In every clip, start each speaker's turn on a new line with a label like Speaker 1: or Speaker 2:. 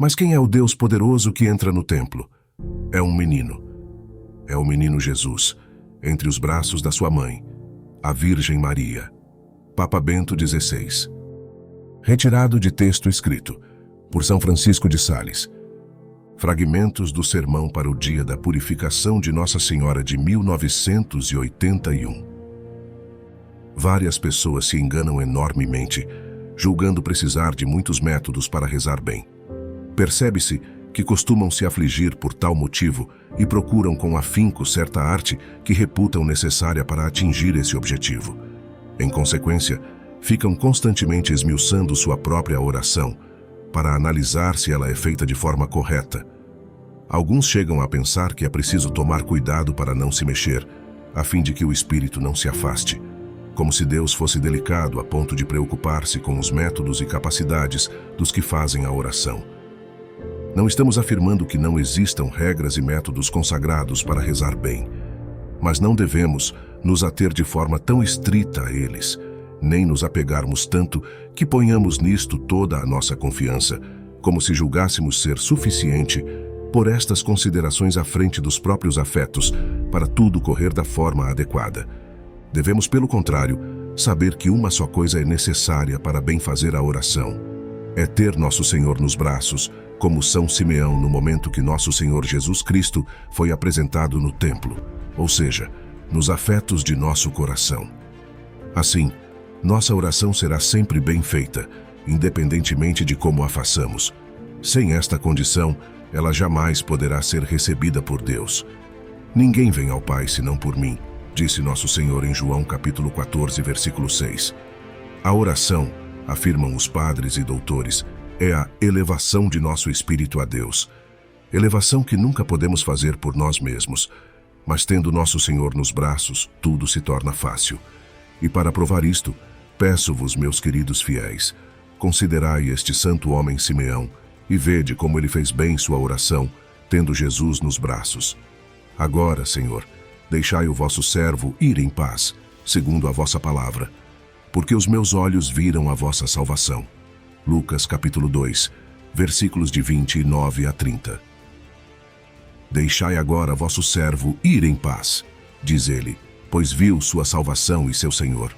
Speaker 1: Mas quem é o Deus poderoso que entra no templo? É um menino. É o menino Jesus, entre os braços da sua mãe, a Virgem Maria. Papa Bento XVI. Retirado de texto escrito por São Francisco de Sales. Fragmentos do Sermão para o Dia da Purificação de Nossa Senhora de 1981. Várias pessoas se enganam enormemente, julgando precisar de muitos métodos para rezar bem. Percebe-se que costumam se afligir por tal motivo e procuram com afinco certa arte que reputam necessária para atingir esse objetivo. Em consequência, ficam constantemente esmiuçando sua própria oração para analisar se ela é feita de forma correta. Alguns chegam a pensar que é preciso tomar cuidado para não se mexer, a fim de que o espírito não se afaste, como se Deus fosse delicado a ponto de preocupar-se com os métodos e capacidades dos que fazem a oração. Não estamos afirmando que não existam regras e métodos consagrados para rezar bem, mas não devemos nos ater de forma tão estrita a eles, nem nos apegarmos tanto que ponhamos nisto toda a nossa confiança, como se julgássemos ser suficiente por estas considerações à frente dos próprios afetos para tudo correr da forma adequada. Devemos, pelo contrário, saber que uma só coisa é necessária para bem fazer a oração. É ter Nosso Senhor nos braços, como São Simeão no momento que Nosso Senhor Jesus Cristo foi apresentado no templo, ou seja, nos afetos de nosso coração. Assim, nossa oração será sempre bem feita, independentemente de como a façamos. Sem esta condição, ela jamais poderá ser recebida por Deus. Ninguém vem ao Pai senão por mim, disse Nosso Senhor em João capítulo 14, versículo 6. A oração, afirmam os padres e doutores, é a elevação de nosso espírito a Deus. Elevação que nunca podemos fazer por nós mesmos, mas tendo Nosso Senhor nos braços, tudo se torna fácil. E para provar isto, peço-vos, meus queridos fiéis, considerai este santo homem Simeão e vede como ele fez bem sua oração, tendo Jesus nos braços. Agora, Senhor, deixai o vosso servo ir em paz, segundo a vossa palavra, porque os meus olhos viram a vossa salvação. Lucas capítulo 2, versículos de 29 a 30. Deixai agora vosso servo ir em paz, diz ele, pois viu sua salvação e seu Senhor.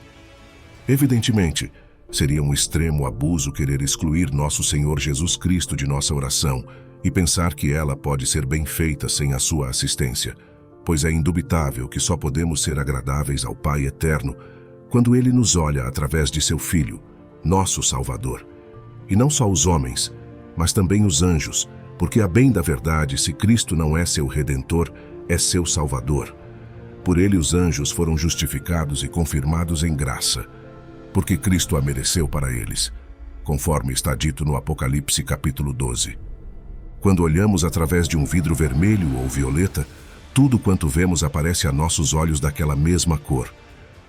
Speaker 1: Evidentemente, seria um extremo abuso querer excluir Nosso Senhor Jesus Cristo de nossa oração e pensar que ela pode ser bem feita sem a sua assistência, pois é indubitável que só podemos ser agradáveis ao Pai Eterno quando Ele nos olha através de seu Filho, nosso Salvador. E não só os homens, mas também os anjos, porque a bem da verdade, se Cristo não é seu Redentor, é seu Salvador. Por ele os anjos foram justificados e confirmados em graça, porque Cristo a mereceu para eles, conforme está dito no Apocalipse capítulo 12. Quando olhamos através de um vidro vermelho ou violeta, tudo quanto vemos aparece a nossos olhos daquela mesma cor.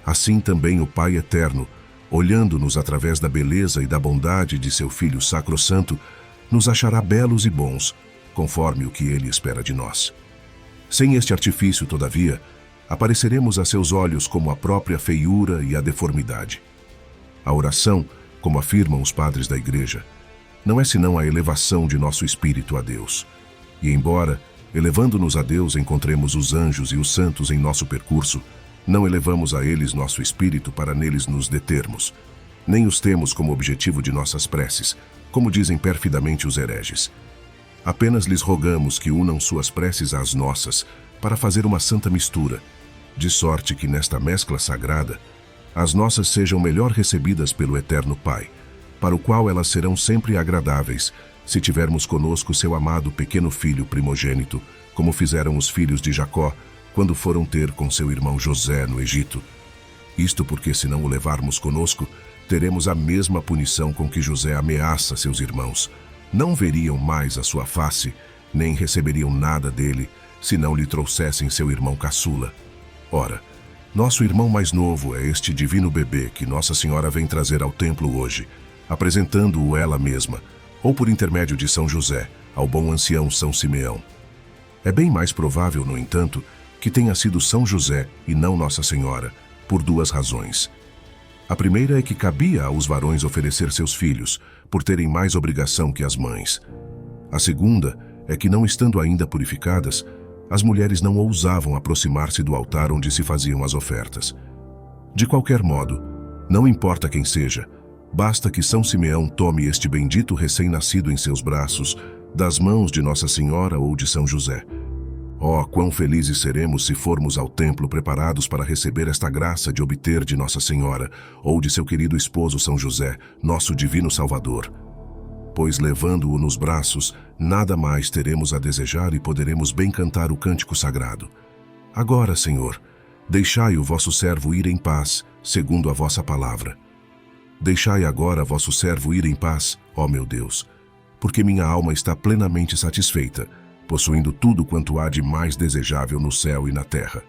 Speaker 1: Assim também o Pai Eterno, olhando-nos através da beleza e da bondade de seu Filho Sacrosanto, nos achará belos e bons, conforme o que ele espera de nós. Sem este artifício, todavia, apareceremos a seus olhos como a própria feiura e a deformidade. A oração, como afirmam os padres da Igreja, não é senão a elevação de nosso espírito a Deus. E embora, elevando-nos a Deus, encontremos os anjos e os santos em nosso percurso, não elevamos a eles nosso espírito para neles nos determos, nem os temos como objetivo de nossas preces, como dizem perfidamente os hereges. Apenas lhes rogamos que unam suas preces às nossas, para fazer uma santa mistura, de sorte que nesta mescla sagrada, as nossas sejam melhor recebidas pelo Eterno Pai, para o qual elas serão sempre agradáveis, se tivermos conosco seu amado pequeno filho primogênito, como fizeram os filhos de Jacó, quando foram ter com seu irmão José no Egito. Isto porque, se não o levarmos conosco, teremos a mesma punição com que José ameaça seus irmãos. Não veriam mais a sua face, nem receberiam nada dele, se não lhe trouxessem seu irmão caçula. Ora, nosso irmão mais novo é este divino bebê que Nossa Senhora vem trazer ao templo hoje, apresentando-o ela mesma, ou por intermédio de São José, ao bom ancião São Simeão. É bem mais provável, no entanto, que tenha sido São José e não Nossa Senhora, por duas razões. A primeira é que cabia aos varões oferecer seus filhos, por terem mais obrigação que as mães. A segunda é que, não estando ainda purificadas, as mulheres não ousavam aproximar-se do altar onde se faziam as ofertas. De qualquer modo, não importa quem seja, basta que São Simeão tome este bendito recém-nascido em seus braços, das mãos de Nossa Senhora ou de São José. Oh, quão felizes seremos se formos ao templo preparados para receber esta graça de obter de Nossa Senhora ou de seu querido esposo São José, nosso divino Salvador. Pois, levando-o nos braços, nada mais teremos a desejar e poderemos bem cantar o cântico sagrado. Agora, Senhor, deixai o vosso servo ir em paz, segundo a vossa palavra. Deixai agora vosso servo ir em paz, ó meu Deus, porque minha alma está plenamente satisfeita, possuindo tudo quanto há de mais desejável no céu e na terra.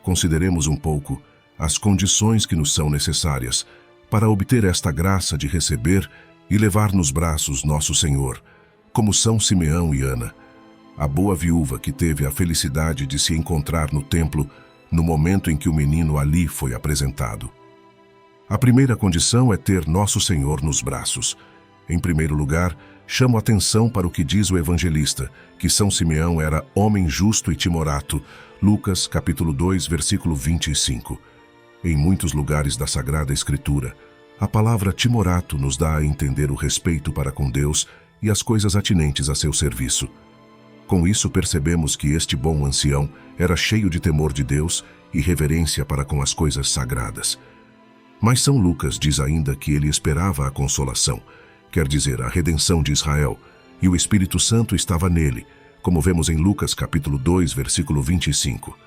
Speaker 1: Consideremos um pouco as condições que nos são necessárias para obter esta graça de receber e levar nos braços nosso Senhor, como São Simeão e Ana, a boa viúva que teve a felicidade de se encontrar no templo no momento em que o menino ali foi apresentado. A primeira condição é ter nosso Senhor nos braços. Em primeiro lugar, chamo atenção para o que diz o evangelista, que São Simeão era homem justo e timorato, Lucas capítulo 2, versículo 25. Em muitos lugares da Sagrada Escritura, a palavra timorato nos dá a entender o respeito para com Deus e as coisas atinentes a seu serviço. Com isso percebemos que este bom ancião era cheio de temor de Deus e reverência para com as coisas sagradas. Mas São Lucas diz ainda que ele esperava a consolação, quer dizer, a redenção de Israel, e o Espírito Santo estava nele, como vemos em Lucas capítulo 2, versículo 25.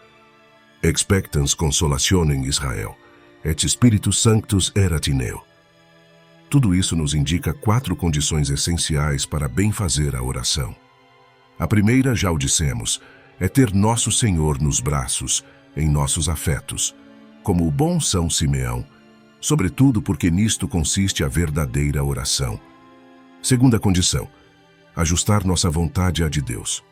Speaker 1: Expectans consolationem Israel, et Spiritus Sanctus erat in eo. Tudo isso nos indica 4 condições essenciais para bem fazer a oração. A primeira, já o dissemos, é ter nosso Senhor nos braços, em nossos afetos, como o bom São Simeão, sobretudo porque nisto consiste a verdadeira oração. Segunda condição, ajustar nossa vontade à de Deus.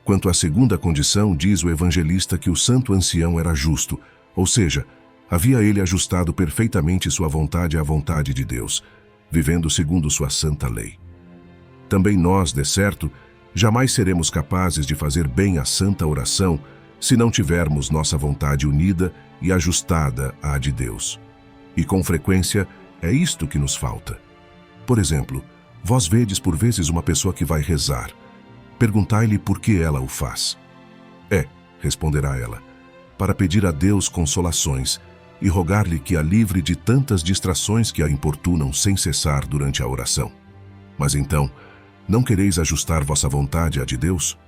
Speaker 1: Quanto à segunda condição, diz o evangelista que o santo ancião era justo, ou seja, havia ele ajustado perfeitamente sua vontade à vontade de Deus, vivendo segundo sua santa lei. Também nós, de certo, jamais seremos capazes de fazer bem a santa oração se não tivermos nossa vontade unida e ajustada à de Deus. E com frequência é isto que nos falta. Por exemplo, vós vedes por vezes uma pessoa que vai rezar. Perguntai-lhe por que ela o faz. Responderá ela, para pedir a Deus consolações e rogar-lhe que a livre de tantas distrações que a importunam sem cessar durante a oração. Mas então, não quereis ajustar vossa vontade à de Deus?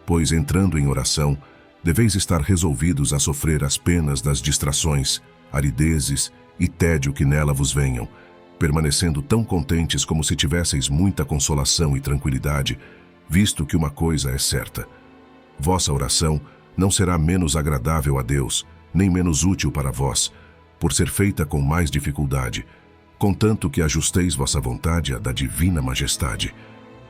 Speaker 1: Pois, entrando em oração, deveis estar resolvidos a sofrer as penas das distrações, aridezes e tédio que nela vos venham, permanecendo tão contentes como se tivesseis muita consolação e tranquilidade, visto que uma coisa é certa: vossa oração não será menos agradável a Deus, nem menos útil para vós, por ser feita com mais dificuldade, contanto que ajusteis vossa vontade à da divina majestade.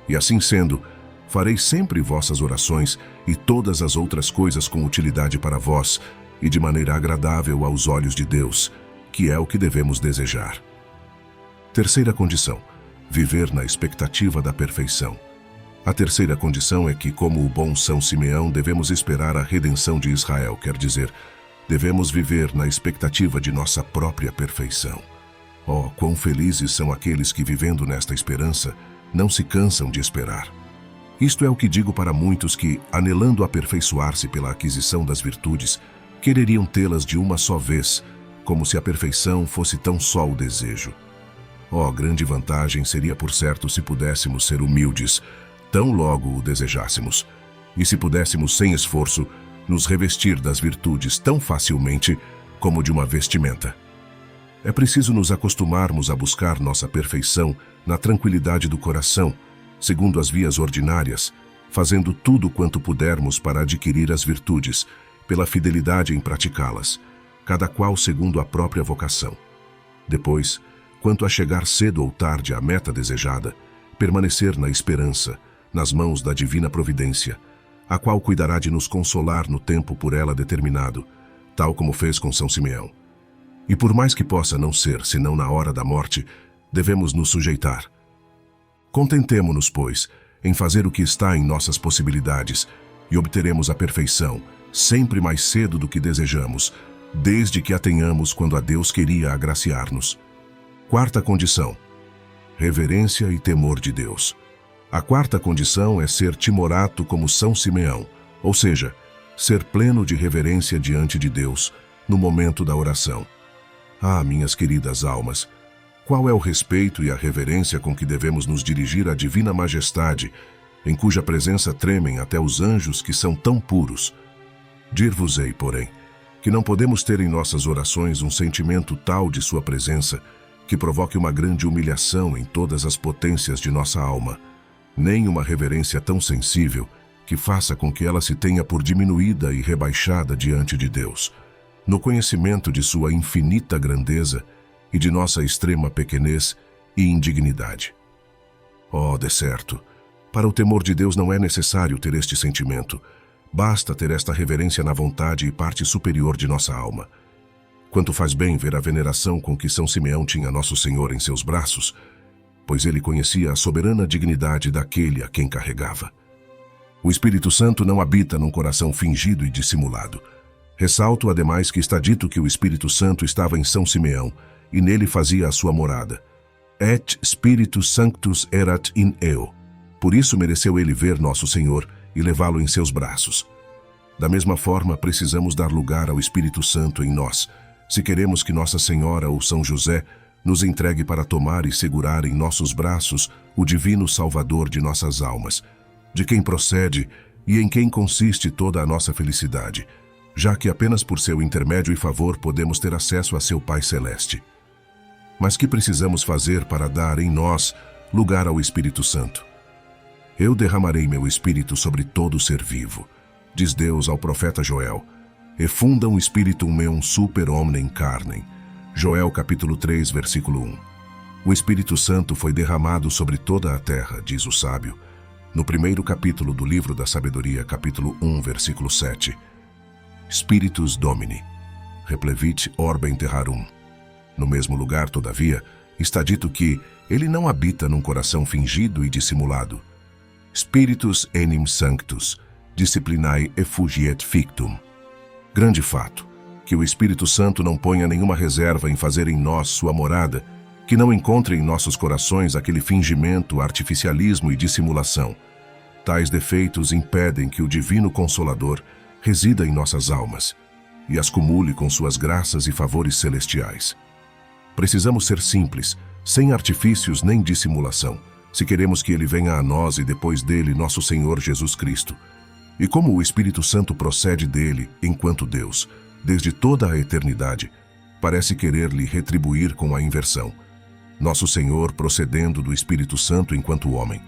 Speaker 1: E assim sendo, fareis sempre vossas orações e todas as outras coisas com utilidade para vós e de maneira agradável aos olhos de Deus, que é o que devemos desejar. Terceira condição, viver na expectativa da perfeição. A terceira condição é que, como o bom São Simeão, devemos esperar a redenção de Israel, quer dizer, devemos viver na expectativa de nossa própria perfeição. Oh, quão felizes são aqueles que, vivendo nesta esperança, não se cansam de esperar. Isto é o que digo para muitos que, anelando aperfeiçoar-se pela aquisição das virtudes, quereriam tê-las de uma só vez, como se a perfeição fosse tão só o desejo. Oh, grande vantagem seria, por certo, se pudéssemos ser humildes, tão logo o desejássemos, e se pudéssemos, sem esforço, nos revestir das virtudes tão facilmente como de uma vestimenta. É preciso nos acostumarmos a buscar nossa perfeição na tranquilidade do coração, segundo as vias ordinárias, fazendo tudo quanto pudermos para adquirir as virtudes, pela fidelidade em praticá-las, cada qual segundo a própria vocação. Depois, quanto a chegar cedo ou tarde à meta desejada, permanecer na esperança, nas mãos da divina providência, a qual cuidará de nos consolar no tempo por ela determinado, tal como fez com São Simeão. E por mais que possa não ser, senão na hora da morte, devemos nos sujeitar. Contentemo-nos, pois, em fazer o que está em nossas possibilidades e obteremos a perfeição, sempre mais cedo do que desejamos, desde que a tenhamos quando a Deus queria agraciar-nos. Quarta condição: reverência e temor de Deus. A quarta condição é ser timorato como São Simeão, ou seja, ser pleno de reverência diante de Deus no momento da oração. Ah, minhas queridas almas, qual é o respeito e a reverência com que devemos nos dirigir à divina majestade, em cuja presença tremem até os anjos que são tão puros? Dir-vos-ei, porém, que não podemos ter em nossas orações um sentimento tal de sua presença que provoque uma grande humilhação em todas as potências de nossa alma, nem uma reverência tão sensível que faça com que ela se tenha por diminuída e rebaixada diante de Deus, no conhecimento de sua infinita grandeza e de nossa extrema pequenez e indignidade. Oh, de certo, para o temor de Deus não é necessário ter este sentimento, basta ter esta reverência na vontade e parte superior de nossa alma. Quanto faz bem ver a veneração com que São Simeão tinha Nosso Senhor em seus braços, pois ele conhecia a soberana dignidade daquele a quem carregava. O Espírito Santo não habita num coração fingido e dissimulado. Ressalto, ademais, que está dito que o Espírito Santo estava em São Simeão e nele fazia a sua morada. Et Spiritus Sanctus erat in eo. Por isso mereceu ele ver Nosso Senhor e levá-lo em seus braços. Da mesma forma, precisamos dar lugar ao Espírito Santo em nós, se queremos que Nossa Senhora ou São José nos entregue para tomar e segurar em nossos braços o divino Salvador de nossas almas, de quem procede e em quem consiste toda a nossa felicidade, já que apenas por seu intermédio e favor podemos ter acesso a seu Pai Celeste. Mas que precisamos fazer para dar em nós lugar ao Espírito Santo? Eu derramarei meu Espírito sobre todo ser vivo, diz Deus ao profeta Joel, e fundam Spiritum meum super omnem carnem. Joel capítulo 3, versículo 1. O Espírito Santo foi derramado sobre toda a terra, diz o sábio, no primeiro capítulo do livro da Sabedoria, capítulo 1, versículo 7. Spiritus Domini, replevit orbem terrarum. No mesmo lugar, todavia, está dito que ele não habita num coração fingido e dissimulado. Spiritus enim sanctus, disciplinae effugiet fictum. Grande fato, que o Espírito Santo não ponha nenhuma reserva em fazer em nós sua morada, que não encontre em nossos corações aquele fingimento, artificialismo e dissimulação. Tais defeitos impedem que o Divino Consolador resida em nossas almas e as cumule com suas graças e favores celestiais. Precisamos ser simples, sem artifícios nem dissimulação, se queremos que ele venha a nós e depois dele nosso Senhor Jesus Cristo. E como o Espírito Santo procede dele, enquanto Deus, desde toda a eternidade, parece querer lhe retribuir com a inversão. Nosso Senhor procedendo do Espírito Santo enquanto homem.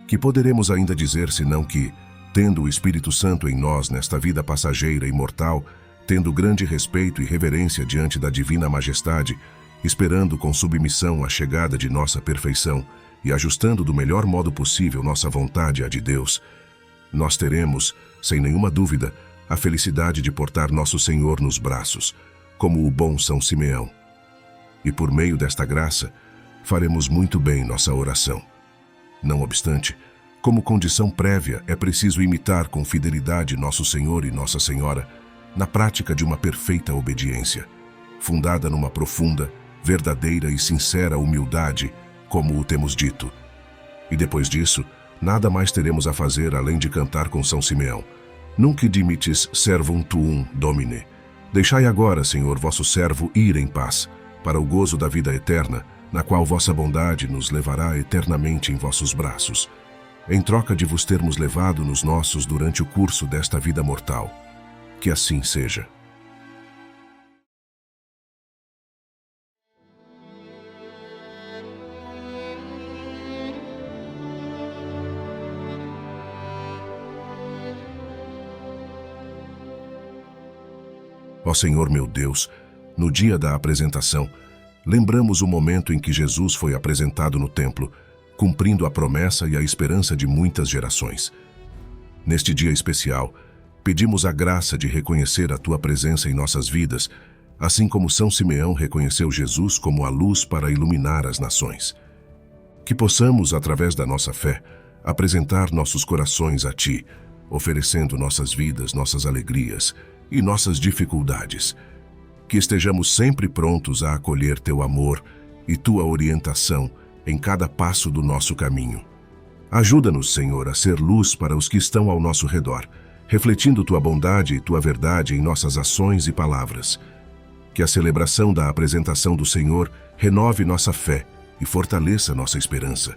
Speaker 1: Que poderemos ainda dizer senão que, tendo o Espírito Santo em nós nesta vida passageira e mortal, tendo grande respeito e reverência diante da divina majestade, esperando com submissão a chegada de nossa perfeição e ajustando do melhor modo possível nossa vontade à de Deus, nós teremos, sem nenhuma dúvida, a felicidade de portar Nosso Senhor nos braços, como o bom São Simeão. E por meio desta graça, faremos muito bem nossa oração. Não obstante, como condição prévia, é preciso imitar com fidelidade Nosso Senhor e Nossa Senhora na prática de uma perfeita obediência, fundada numa profunda, verdadeira e sincera humildade, como o temos dito. E depois disso, nada mais teremos a fazer além de cantar com São Simeão. Nunc dimitis servum tuum, Domine. Deixai agora, Senhor, vosso servo ir em paz, para o gozo da vida eterna, na qual vossa bondade nos levará eternamente em vossos braços, em troca de vos termos levado nos nossos durante o curso desta vida mortal. Que assim seja. Ó Senhor meu Deus, no dia da apresentação, lembramos o momento em que Jesus foi apresentado no templo, cumprindo a promessa e a esperança de muitas gerações. Neste dia especial, pedimos a graça de reconhecer a Tua presença em nossas vidas, assim como São Simeão reconheceu Jesus como a luz para iluminar as nações. Que possamos, através da nossa fé, apresentar nossos corações a Ti, oferecendo nossas vidas, nossas alegrias e nossas dificuldades. Que estejamos sempre prontos a acolher Teu amor e Tua orientação em cada passo do nosso caminho. Ajuda-nos, Senhor, a ser luz para os que estão ao nosso redor, refletindo Tua bondade e Tua verdade em nossas ações e palavras. Que a celebração da apresentação do Senhor renove nossa fé e fortaleça nossa esperança,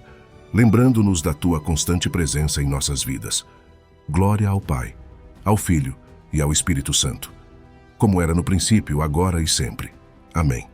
Speaker 1: lembrando-nos da Tua constante presença em nossas vidas. Glória ao Pai, ao Filho e ao Espírito Santo, como era no princípio, agora e sempre. Amém.